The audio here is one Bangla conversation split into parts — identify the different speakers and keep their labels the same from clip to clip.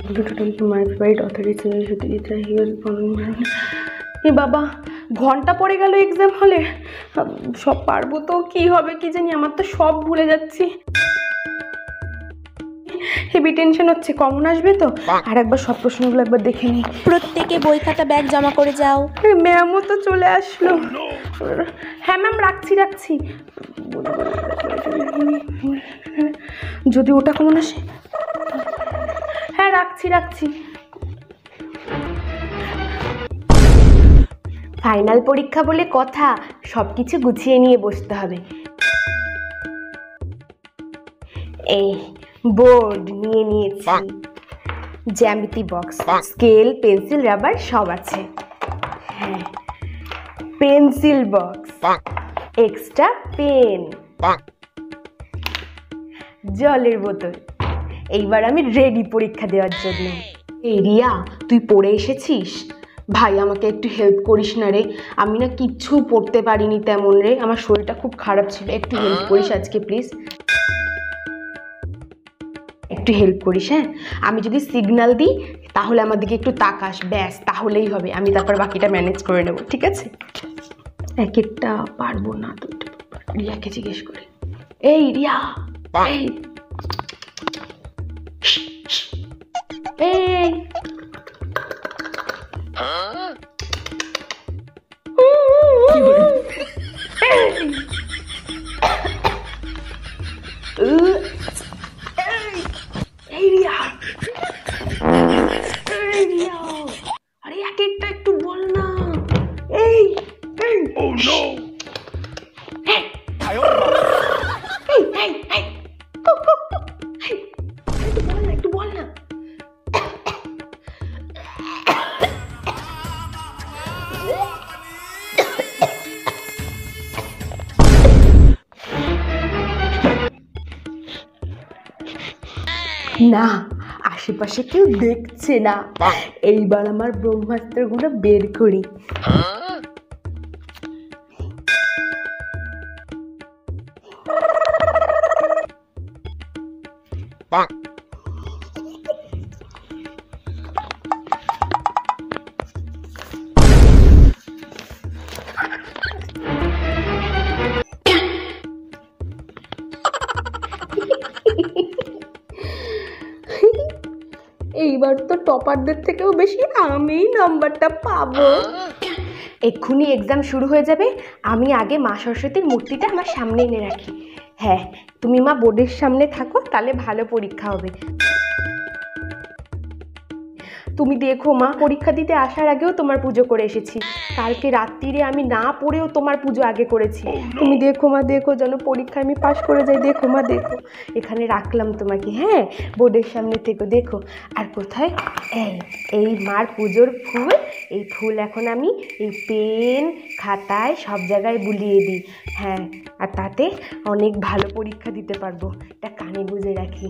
Speaker 1: My favourite author is a বাবা, ঘন্টা পড়ে গেল এক্সাম হলে। সব পারবো তো? কি হবে কি জানি, আমার তো সব ভুলে যাচ্ছি। হেভি টেনশন হচ্ছে, কমন আসবে তো। আর একবার সব প্রশ্নগুলো একবার দেখে নিই।
Speaker 2: প্রত্যেকে বই খাতা ব্যাগ জমা করে যাও।
Speaker 1: ম্যামও তো চলে আসলো। হ্যাঁ ম্যাম, রাখছি। যদি ওটা কমন আসে। হ্যাঁ রাখছি। ফাইনাল পরীক্ষা বলে কথা, সবকিছু গুছিয়ে নিয়ে বসতে হবে। এই বোর্ড নিয়ে নিয়েছি, জ্যামিতি বক্স, স্কেল, পেন্সিল, রাবার সব আছে। হ্যাঁ, পেন্সিল বক্স, এক্সট্রা পেন, জলের বোতল। এইবার আমি রেডি পরীক্ষা দেওয়ার জন্য। এই রিয়া, তুই পড়ে এসেছিস? ভাই আমাকে একটু হেল্প করিস না রে, আমি না কিচ্ছু পড়তে পারিনি তেমন রে, আমার শরীরটা খুব খারাপ ছিল, একটু হেল্প করিস আজকে প্লিজ, একটু হেল্প করিস। হ্যাঁ, আমি যদি সিগন্যাল দিই তাহলে আমার দিকে একটু তাকাস, ব্যাস তাহলেই হবে, আমি তারপর বাকিটা ম্যানেজ করে নেব, ঠিক আছে? এক একটা পারবো না তো, রিয়াকে জিজ্ঞেস করে। এই রিয়া, এই আরে এক একটা একটু বল না। এই একটু বল না। না, আশেপাশে কেউ দেখছে না। এইবার আমার ব্রহ্মাস্ত্রগুলো বের করি। এইবার তো টপারদের থেকেও বেশি আমিই নাম্বারটা পাবো। এক্ষুনি এক্সাম শুরু হয়ে যাবে, আমি আগে মা সরস্বতীর মূর্তিটা আমার সামনে এনে রাখি। হ্যাঁ, তুমি মা বোর্ডের সামনে থাকো, তাহলে ভালো পরীক্ষা হবে। তুমি দেখো মা, পরীক্ষা দিতে আসার আগেও তোমার পুজো করে এসেছি, কালকে রাত্রিরে আমি না পড়েও তোমার পুজো আগে করেছি। তুমি দেখো মা, দেখো যেন পরীক্ষায় আমি পাশ করে যাই। দেখো মা, দেখো এখানে রাখলাম তোমাকে, হ্যাঁ বোর্ডের সামনে থেকে দেখো। আর কোথায় এই মার পুজোর ফুল, এই ফুল এখন আমি এই পেন খাতায় সব জায়গায় বুলিয়ে দিই। হ্যাঁ, আর তাতে অনেক ভালো পরীক্ষা দিতে পারবো, এটা কানে গুঁজে রাখি।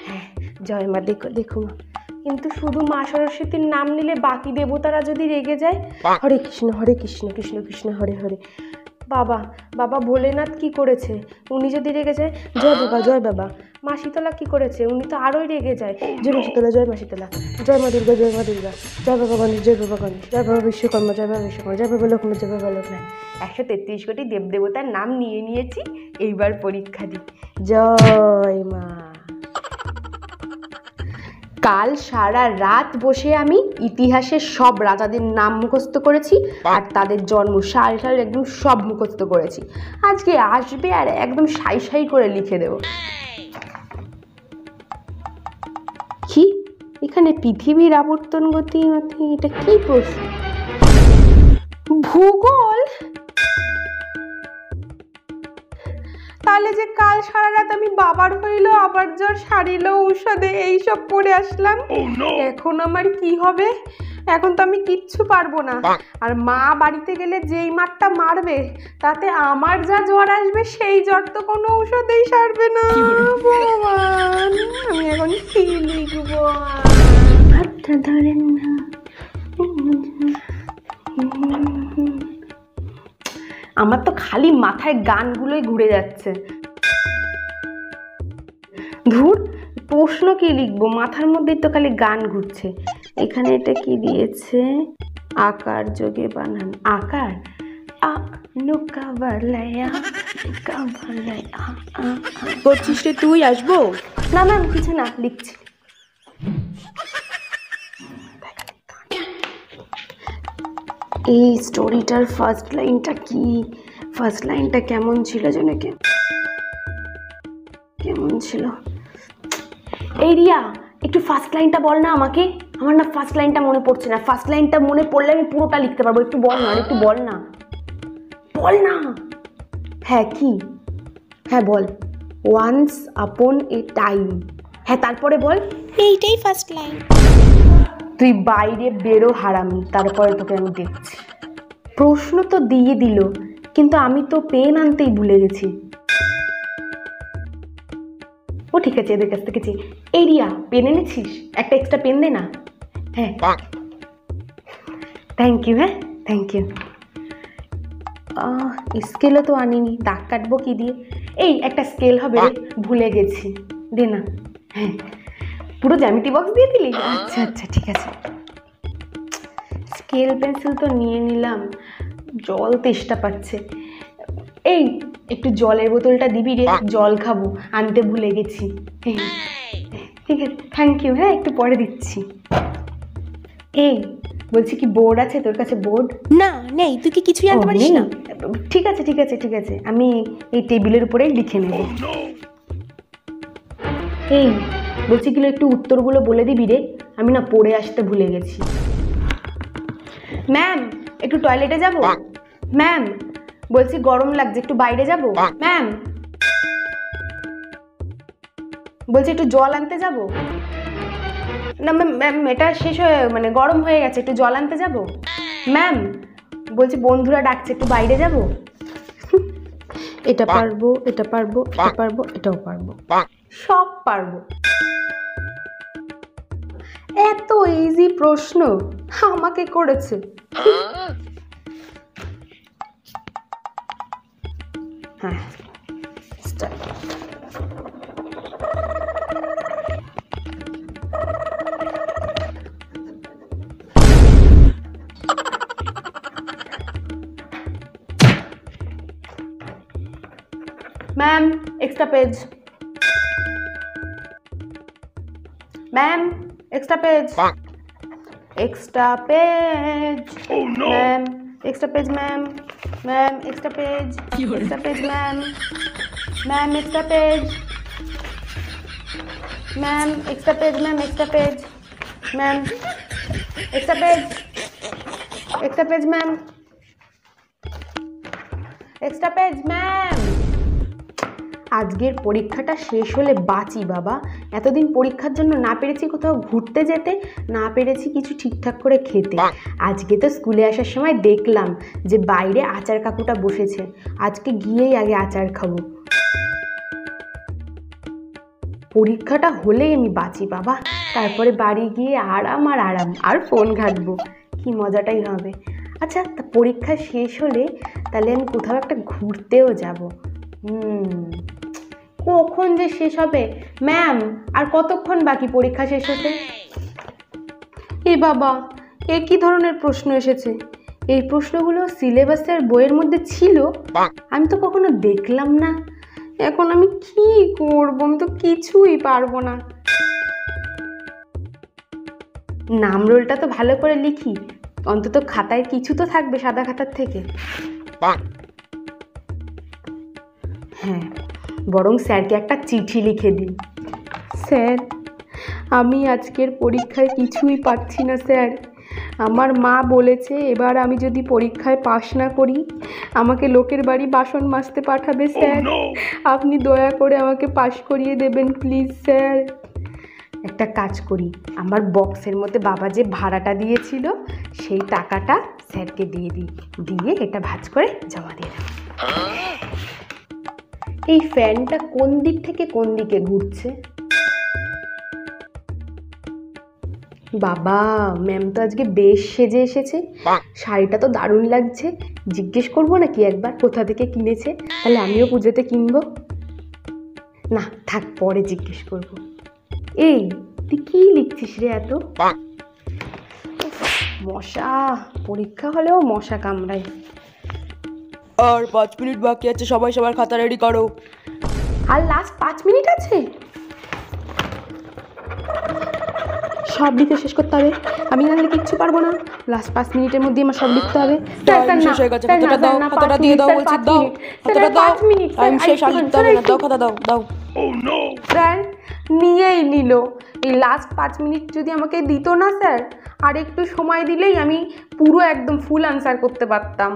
Speaker 1: হ্যাঁ, জয় মা। দেখো দেখো মা, কিন্তু শুধু মা সরস্বতীর নাম নিলে বাকি দেবতারা যদি রেগে যায়। হরে কৃষ্ণ কৃষ্ণ কৃষ্ণ হরে হরে। বাবা ভোলেনাথ কি করেছে? উনি যদি রেগে যায়, জয় বাবা। মা শীতলা কি করেছে? উনি তো আরোই রেগে যায়। জয় মা শীতলা, জয় মা শীতলা, জয় মা দুর্গা, জয় মা দুর্গা, জয় বাবা গণেশ, জয় বাবা গণেশ, জয় বাবা বিশ্বকর্মা, জয় বাবা বিশ্বকর্মা, জয় বাবা লক্ষ্মণ, জয় বাবা লক্ষ্মণ। 133 কোটি দেবদেবতার নাম নিয়ে নিয়েছি, এইবার পরীক্ষা দিই। জয় মা। কাল সারা রাত বসে আমি ইতিহাসের সব রাজাদের নাম মুখস্থ করেছি, আর তাদের জন্ম সাল একদম সব মুখস্থ করেছি। আজকে আসবে আর একদম সাই করে লিখে দেব। কি এখানে পৃথিবীর আবর্তন গতি, এটা কি প্রশ্ন? ভূগোল? তাহলে যে কাল সারা রাত আমি বাবার হইলো, আবার জ্বর সারিল ঔষধে, এইসব পড়ে আসলাম। এখন আমার কি হবে? এখন তো আমি কিচ্ছু পারবো না। আর মা বাড়িতে গেলে যেই মারটা মারবে, তাতে আমার যা জ্বর আসবে সেই জ্বর তো কোনো ঔষধেই সারবে না। ভগবান, আমি এখন কি লিখবো? হাতটা ধরেন না। আমার তো খালি মাথায় গানগুলোই ঘুরে যাচ্ছে। ধুর, প্রশ্ন কি লিখবো, মাথার মধ্যেই তো খালি গান ঘুরছে। এখানে এটা কি দিয়েছে, আকার যোগে বানান, আকার
Speaker 2: করছিস রে তুই? আসবো?
Speaker 1: না ম্যাম কিছু না, লিখছি। এই স্টোরিটার ফার্স্ট লাইনটা কি, ফার্স্ট লাইনটা কেমন ছিল যেন, কেমন ছিল? এই রিয়া, একটু ফার্স্ট লাইনটা বল না আমাকে, আমার না ফার্স্ট লাইনটা মনে পড়ছে না। ফার্স্ট লাইনটা মনে পড়লে আমি পুরোটা লিখতে পারবো। একটু বল না, একটু বল না, বল না। হ্যাঁ কি, হ্যাঁ বল। ওয়ান্স আপন এ টাইম, হ্যাঁ তারপরে বল।
Speaker 2: এইটাই ফার্স্ট লাইন।
Speaker 1: তুই বাইরে বেরো হারামি, তারপরে তোকে আমি দেখছি। প্রশ্ন তো দিয়ে দিল, কিন্তু আমি তো পেন আনতেই ভুলে গেছি। ও ঠিক আছে, এদের কাছ থেকে চেয়ে। এই রিয়া, পেন এনেছিস? একটা এক্সট্রা পেন দে না। হ্যাঁ থ্যাংক ইউ, হ্যাঁ থ্যাংক ইউ। স্কেলও তো আনিনি, দাগ কাটবো কি দিয়ে? এই একটা স্কেল হবে রে, ভুলে গেছি, দে না। হ্যাঁ পুরো জ্যামিতি বক্স দিয়ে দিলি? আচ্ছা আচ্ছা ঠিক আছে। স্কেল পেন্সিল তো নিয়ে নিলাম, জল তেষ্টা পাচ্ছে। এই একটু জলের বোতলটা দিবি রে, জল খাবো, আনতে ভুলে গেছি। ঠিক আছে থ্যাংক ইউ, হ্যাঁ একটু পরে দিচ্ছি। এই বলছি কি বোর্ড আছে তোর কাছে? বোর্ড
Speaker 2: না নেই। তুই কি কিছুই আনতে পারিস না?
Speaker 1: ঠিক আছে ঠিক আছে ঠিক আছে, আমি এই টেবিলের উপরেই লিখে নেব। এই বলছি কি একটু উত্তরগুলো বলে দিবি রে, আমি না পড়ে আসতে ভুলে গেছি। ম্যাম একটু টয়লেটে যাব। ম্যাম বলছি গরম লাগছে, একটু বাইরে যাব। ম্যাম বলছি একটু জল আনতে যাব। না ম্যাম, ম্যাম এটা শেষ হয়ে মানে গরম হয়ে গেছে, একটু জল আনতে যাব। ম্যাম বলছি বন্ধুরা ডাকছে, একটু বাইরে যাব। এটা পারবো, এটা পারবো, এটা পারবো, এটাও পারবো, সব পারবো। এত ইজি প্রশ্ন আমাকে করেছে। হ্যাঁ start. Ma'am extra page, ma'am extra page, extra page, ma'am extra page, ma'am ma'am extra page, extra page ma'am, ma'am extra page, ma'am extra page, ma'am extra page, ma'am extra page, extra page ma'am, extra page ma'am. আজকের পরীক্ষাটা শেষ হলে বাঁচি বাবা। এতদিন পরীক্ষার জন্য না পেরেছি কোথাও ঘুরতে যেতে, না পেরেছি কিছু ঠিকঠাক করে খেতে। আজকে তো স্কুলে আসার সময় দেখলাম যে বাইরে আচার কাকুটা বসেছে, আজকে গিয়েই আগে আচার খাবো। পরীক্ষাটা হলেই আমি বাঁচি বাবা, তারপরে বাড়ি গিয়ে আরাম আর আরাম, আর ফোন ঘাঁটবো, কি মজাটাই হবে। আচ্ছা তা পরীক্ষা শেষ হলে তাহলে আমি কোথাও একটা ঘুরতেও যাব। কখন যে শেষ হবে? ম্যাম আর কতক্ষণ বাকি পরীক্ষা শেষ হতে? এ বাবা, এ কি ধরনের প্রশ্ন এসেছে? এই প্রশ্নগুলো সিলেবাসের বইয়ের মধ্যে ছিল, আমি তো কখনো দেখলাম না। এখন আমি কি করব? আমি তো কিছুই পারবো না। নাম রোলটা তো ভালো করে লিখি, অন্তত খাতায় কিছু তো থাকবে সাদা খাতার থেকে। হ্যাঁ বরং স্যারকে একটা চিঠি লিখে দিই। স্যার আমি আজকের পরীক্ষায় কিছুই পাচ্ছি না স্যার, আমার মা বলেছে এবার আমি যদি পরীক্ষায় পাশ না করি আমাকে লোকের বাড়ি বাসন মাজতে পাঠাবে স্যার, আপনি দয়া করে আমাকে পাশ করিয়ে দেবেন প্লিজ স্যার। একটা কাজ করি, আমার বক্সের মধ্যে বাবা যে ভাড়াটা দিয়েছিল সেই টাকাটা স্যারকে দিয়ে দিই, দিয়ে এটা ভাঁজ করে জমা দিয়ে দেব। এই ফ্যানটা কোন দিক থেকে কোন দিকে ঘুরছে? বাবা ম্যাম তো আজকে বেশ সেজে এসেছে, শাড়িটা তো দারুণ লাগছে। জিজ্ঞেস করবো নাকি একবার কোথা থেকে কিনেছে, তাহলে আমিও পুজোতে কিনবো। না থাক, পরে জিজ্ঞেস করবো। এই তুই কি লিখছিস রে এত? মশা, পরীক্ষা হলেও মশা কামড়ায়।
Speaker 3: আর 5 মিনিট বাকি আছে, সবাই সবার খাতা রেডি করো।
Speaker 1: আর লাস্ট 5 মিনিট আছে, সব লিখে শেষ করতে হবে। আমি না হলে কিচ্ছু পারবো না। লাস্ট 5 মিনিটের মধ্যে আমার সব লিখতে হবে।
Speaker 3: টাইম শেষ হয়ে গেছে, খাতাটা দাও, খাতাটা দিয়ে দাও বলছি, দাও খাতাটা দাও। টাইম শেষ, আর লিখতে হবে না, দাও খাতা দাও দাও।
Speaker 1: স্যার নিয়েই নিল। এই লাস্ট 5 মিনিট যদি আমাকে দিত না স্যার, আর একটু সময় দিলেই আমি পুরো একদম ফুল আনসার করতে পারতাম।